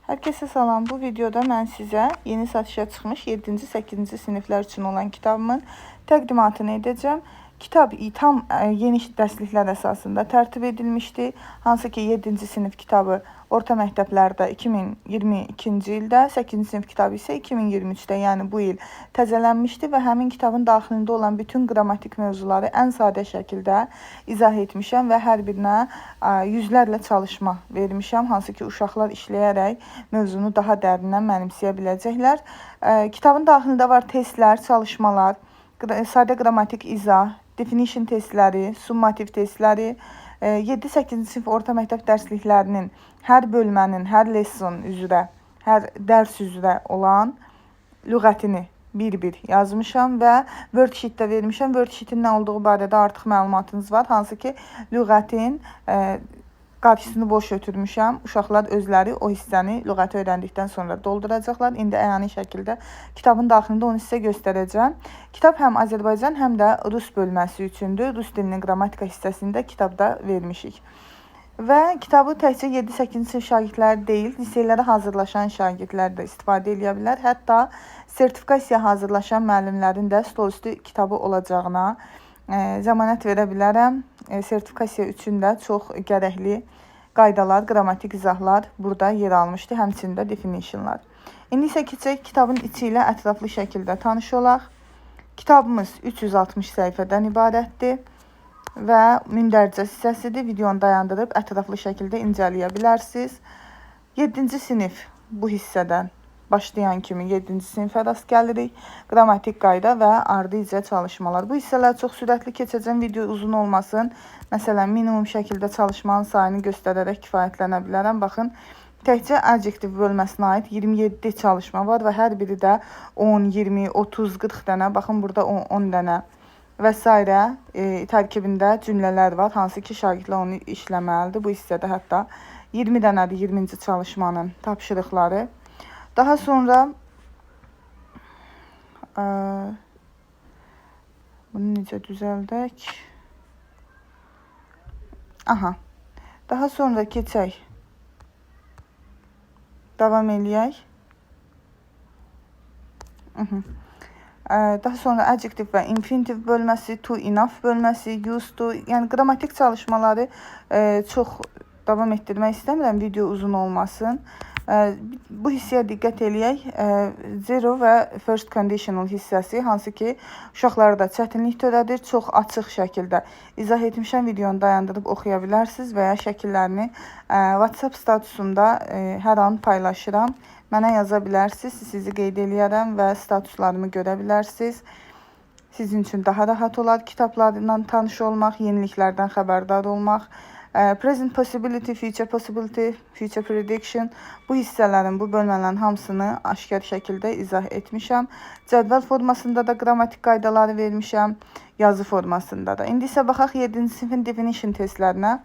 Hər kəsə salam. Bu videoda mən sizə yeni satışa çıxmış 7-ci, 8-ci siniflər üçün olan kitabımın təqdimatını edəcəm. Kitab tam yeni dərsliklər əsasında tərtib edilmişdi. Hansı ki 7-ci sinif kitabı orta məktəblərdə 2022-ci ildə, 8-ci sinif kitabı isə 2023-də, yəni bu il təzələnmişdi və həmin kitabın daxilində olan bütün qrammatik mövzuları ən sadə şəkildə izah etmişəm və hər birinə yüzlərlə çalışma vermişəm, hansı ki uşaqlar işləyərək mövzunu daha dərindən mənimsəyə biləcəklər. Kitabın daxilində var testlər, çalışmalar, sadə qrammatik izah, definition testləri, summativ testləri, 7-8-ci sinif orta məktəb dərsliklərinin hər bölmənin, hər lesson üzrə, hər dərs üzrə olan lüğətini bir-bir yazmışam və worksheet-də vermişəm. Worksheet-in nə olduğu barədə artıq məlumatınız var. Hansı ki, lüğətin qarşısını boş ötürmüşəm. Uşaqlar özləri o hissəni lüğəti öyrəndikdən sonra dolduracaqlar. İndi əyani şəkildə kitabın daxilində onu sizə göstərəcəm. Kitab həm Azərbaycan, həm də Rus bölməsi üçündür. Rus dilinin qrammatika hissəsində kitabda vermişik. Və kitabı təkcə 7-8-ci sinif şagirdləri deyil, liseylərə hazırlaşan şagirdlər də istifadə edə bilər. Hətta sertifikasiya hazırlaşan müəllimlərin də stolüstü kitabı olacağına zəmanət verə bilərəm. Sertifikasiya üçün də çox gərəkli qaydalar, qrammatik izahlar burada yer almışdı, həmçində definitionlar. İndi isə keçək kitabın içi ilə ətraflı şəkildə tanış olaq. Kitabımız 360 səhifədən ibarətdir və mündərcə hissəsidir. Videonu dayandırıb ətraflı şəkildə incələyə bilərsiniz. 7-ci sinif bu hissədən başlayan kimi 7-ci sinifə rast gəlirik. Qrammatik qayda və ardıcə çalışmalar. Bu hissələr çox sürətli keçəcəm, video uzun olmasın. Məsələn, minimum şəkildə çalışmanın sayını göstərərək kifayətlənə bilərəm. Baxın, təkcə adjektiv bölməsinə aid 27 çalışma var və hər biri də 10, 20, 30, 40 dənə. Baxın, burada 10 dənə və s. tərkibində cümlələr var, hansı ki, şagirdlər onu işləməlidir. Bu hissədə hətta 20 dənədir 20-ci çalışmanın tapşırıqları. Daha sonra bunu necə düzəldək? Daha sonra keçək. Davam eləyək. Daha sonra adjective və infinitive bölməsi, to, enough bölməsi, used to, yəni qrammatik çalışmaları çox davam etdirmək istəmirəm, video uzun olmasın. Bu hissəyə diqqət eləyək. Zero və first conditional hissəsi, hansı ki, uşaqlara da çətinlik törədir. Çox açıq şəkildə izah etmişəm. Videonu dayandırıb oxuya bilərsiniz və ya şəkillərini WhatsApp statusumda hər an paylaşıram. Mənə yaza bilərsiniz, sizi qeyd eləyərəm və statuslarımı görə bilərsiniz. Sizin üçün daha rahat olar kitablarından tanış olmaq, yeniliklərdən xəbərdar olmaq. Present possibility, future possibility, future prediction, bu hissələrin, bu bölmələrin hamısını aşkar şəkildə izah etmişəm. Cədvəl formasında da qrammatik qaydaları vermişəm, yazı formasında da. İndi isə baxaq 7-ci sinifin definition testlərinə.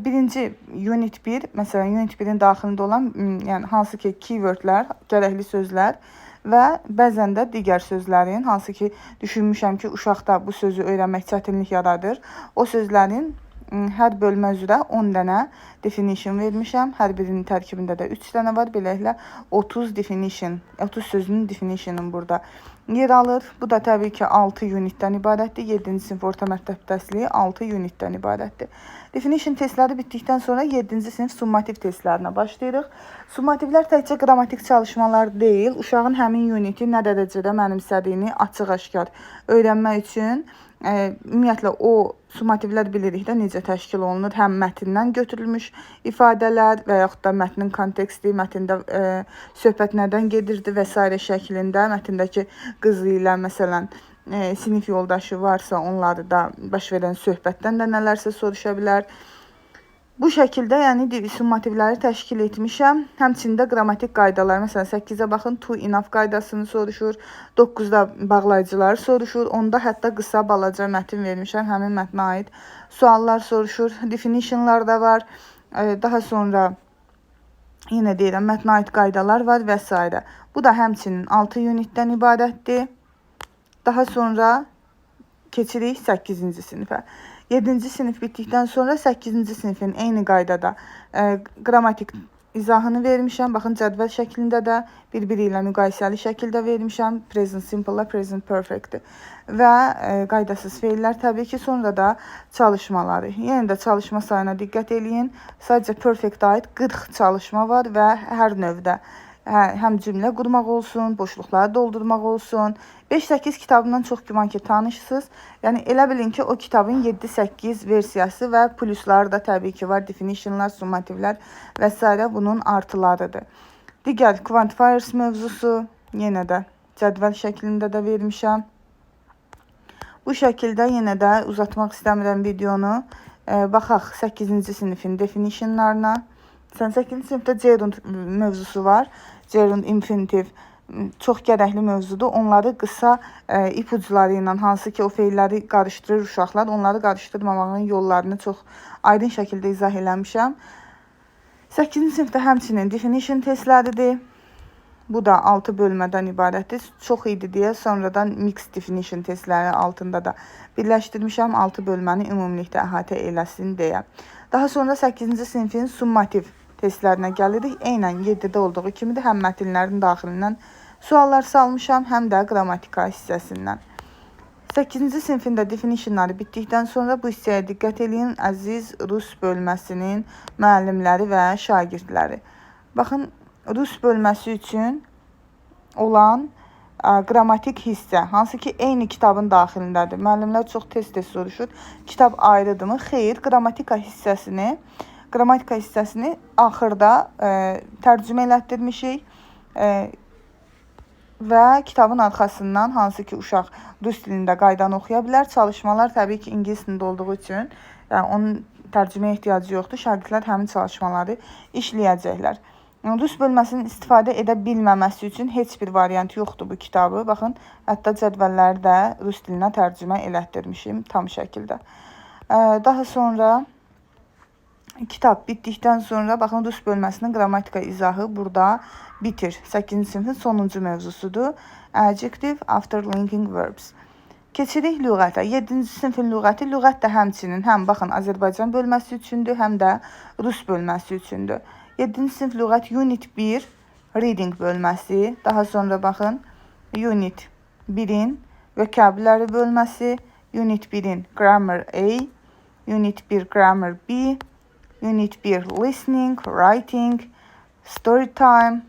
Birinci unit 1, məsələn unit 1-in daxilində olan yəni hansı ki keywordlər, gərəkli sözlər və bəzən də digər sözlərin, hansı ki düşünmüşəm ki uşaqda bu sözü öyrənmək çətinlik yaradır. O sözlərin hər bölmə üzrə 10 dənə definition vermişəm. Hər birinin tərkibində də 3 dənə var. Beləliklə 30 sözünün definition'ın burada yer alır. Bu da təbii ki 6 unitdən ibarətdir. 7-ci sinif orta məktəb dərsliyi 6 unitdən ibarətdir. Definition testləri bitdikdən sonra 7-ci sinif summativ testlərinə başlayırıq. Summativlər təkcə qrammatik çalışmalar deyil, uşağın həmin uniti nə dərəcədə mənimsədiyini açıq-aşkar öyrənmək üçün ümumiyyətlə o summativlər bilirik də necə təşkil olunur. Həm mətndən götürülmüş ifadələr və yaxud da mətnin konteksti, mətndə söhbət nədən gedirdi və s. şəklində, mətndəki qızı ilə məsələn sinif yoldaşı varsa onları da baş verən söhbətdən də nələrsə soruşa bilər. Bu şəkildə yəni summativləri təşkil etmişəm. Həmçində qrammatik qaydalar, məsələn 8-ə baxın, to, enough qaydasını soruşur, 9-da bağlayıcıları soruşur, 10-da hətta qısa balaca mətin vermişəm, həmin mətnə aid suallar soruşur, definitionlar da var. Daha sonra yenə deyirəm, mətnə aid qaydalar var və s. Bu da həmçinin 6 unitdən ibarətdir. Daha sonra keçirik 8-ci sinifə. 7-ci sinif bitdikdən sonra 8-ci sinifin eyni qaydada qrammatik izahını vermişəm. Baxın, cədvəl şəklində də bir-biri ilə müqayisəli şəkildə vermişəm. Present simple ilə present perfect və qaydasız feillər təbii ki. Sonra da çalışmaları. Yenə də çalışma sayına diqqət eləyin. Sadəcə perfect aid 40 çalışma var və hər növdə həm cümlə qurmaq olsun, boşluqları doldurmaq olsun. 5-8 kitabından çox güman ki, tanışsınız. Yəni, elə bilin ki, o kitabın 7-8 versiyası və plusları da təbii ki var. Definitionlar, summativlər və s. bunun artılarıdır. Digər quantifiers mövzusu yenə də cədvəl şəklində də vermişəm. Bu şəkildə yenə də uzatmaq istəmirəm videonu. Baxaq 8-ci sinifin definitionlarına. 8-ci sinifdə gerund mövzusu var. Gerund infinitiv çox gərəkli mövzudur. Onları qısa ipucuları ilə, hansı ki o feilləri qarışdırır uşaqlar, onları qarışdırmamağın yollarını çox aydın şəkildə izah eləmişəm. 8-ci sinifdə həmçinin definition testləridir. Bu da 6 bölmədən ibarətdir. Çox idi deyə sonradan mixed definition testləri altında da birləşdirmişəm. 6 bölməni ümumilikdə əhatə eləsin deyə. Daha sonra 8-ci sinifin summativ testlərinə gəlirik. Eynən 7-də olduğu kimidir. Həm mətnlərin daxilindən suallar salmışam, həm də qrammatika hissəsindən. 8-ci sinifin də definitionları bitdikdən sonra bu hissəyə diqqət edin. Əziz Rus bölməsinin müəllimləri və şagirdləri. Baxın, Rus bölməsi üçün olan qrammatik hissə, hansı ki eyni kitabın daxilindədir. Müəllimlər çox tez-tez soruşur. Kitab ayrıdırmı? Xeyr, qrammatika hissəsini axırda tərcümə elətdirmişik və kitabın arxasından, hansı ki uşaq rus dilində qaydanı oxuya bilər. Çalışmalar təbii ki ingilis dilində olduğu üçün onun tərcüməyə ehtiyacı yoxdur. Şagirdlər həmin çalışmaları işləyəcəklər. Rus bölməsinin istifadə edə bilməməsi üçün heç bir variant yoxdur bu kitabı. Baxın, hətta cədvəlləri də rus dilinə tərcümə elətdirmişim tam şəkildə. Daha sonra kitab bitdikdən sonra baxın, Rus bölməsinin qrammatika izahı burada bitir. 8-ci sinifin sonuncu mövzusudur. Adjective after linking verbs. Keçirik lüğətə. 7-ci sinifin lüğəti. Lüğət də həmçinin həm baxın Azərbaycan bölməsi üçündür, həm də Rus bölməsi üçündür. 7-ci sinif lüğət Unit 1 Reading bölməsi. Daha sonra baxın Unit 1-in vokabulary bölməsi, Unit 1-in Grammar A, Unit 1 Grammar B, Unit 1 Listening, Writing, Story Time,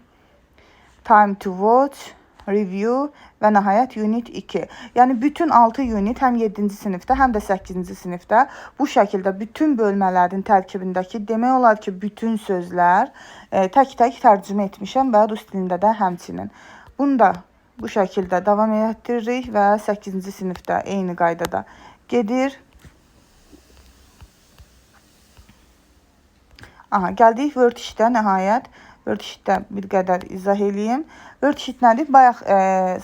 Time to Watch, Review və nəhayət Unit 2. Yəni bütün 6 unit həm 7-ci sinifdə, həm də 8-ci sinifdə bu şəkildə bütün bölmələrin tərkibindəki demək olar ki, bütün sözlər tək-tək tərcümə etmişəm və rus dilində də həmçinin. Bunu da bu şəkildə davam etdiririk və 8-ci sinifdə eyni qaydada gedir. Gəldik worksheetə nəhayət. Worksheetdə bir qədər izah eləyim. Worksheet nədir? Bayaq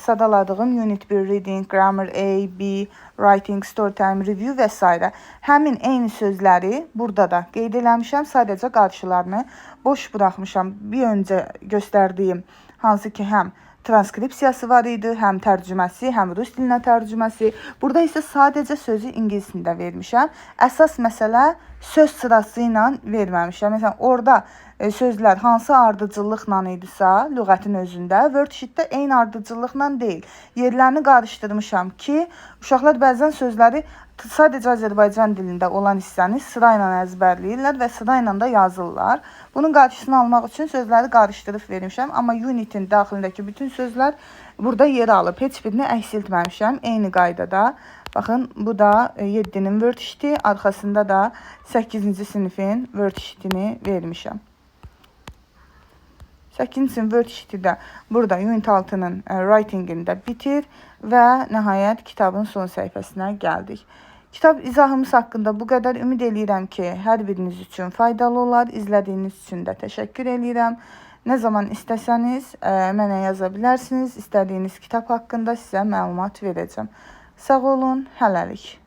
sadaladığım Unit 1 Reading, Grammar A, B, Writing, Storytime, Review və s. Həmin eyni sözləri burada da qeyd eləmişəm. Sadəcə qarşılarını boş buraxmışam. Bir öncə göstərdiyim hansı ki həm transkripsiyası var idi, həm tərcüməsi, həm rus dilinə tərcüməsi. Burada isə sadəcə sözü ingilis dilində vermişəm. Əsas məsələ söz sırası ilə verməmişəm. Məsələn, orada sözlər hansı ardıcıllıqla idisə, lüğətin özündə, worksheetdə eyni ardıcıllıqla deyil. Yerlərini qarışdırmışam ki, uşaqlar bəzən sözləri sadəcə Azərbaycan dilində olan hissəni sırayla əzbərləyirlər və sırayla da yazırlar. Bunun qarşısını almaq üçün sözləri qarışdırıb vermişəm. Amma unitin daxilindəki bütün sözlər burada yer alıb. Heç birini əksiltməmişəm. Eyni qaydada. Baxın, bu da 7-nin worksheeti, arxasında da 8-ci sinifin worksheetini vermişəm. 8-ci sinif worksheeti də burada Unit 6-nın writing-ində bitir və nəhayət kitabın son səhifəsinə gəldik. Kitab izahımız haqqında bu qədər. Ümid edirəm ki, hər biriniz üçün faydalı olar. İzlədiyiniz üçün də təşəkkür edirəm. Nə zaman istəsəniz mənə yaza bilərsiniz. İstədiyiniz kitab haqqında sizə məlumat verəcəm. Sağ olun, hələlik.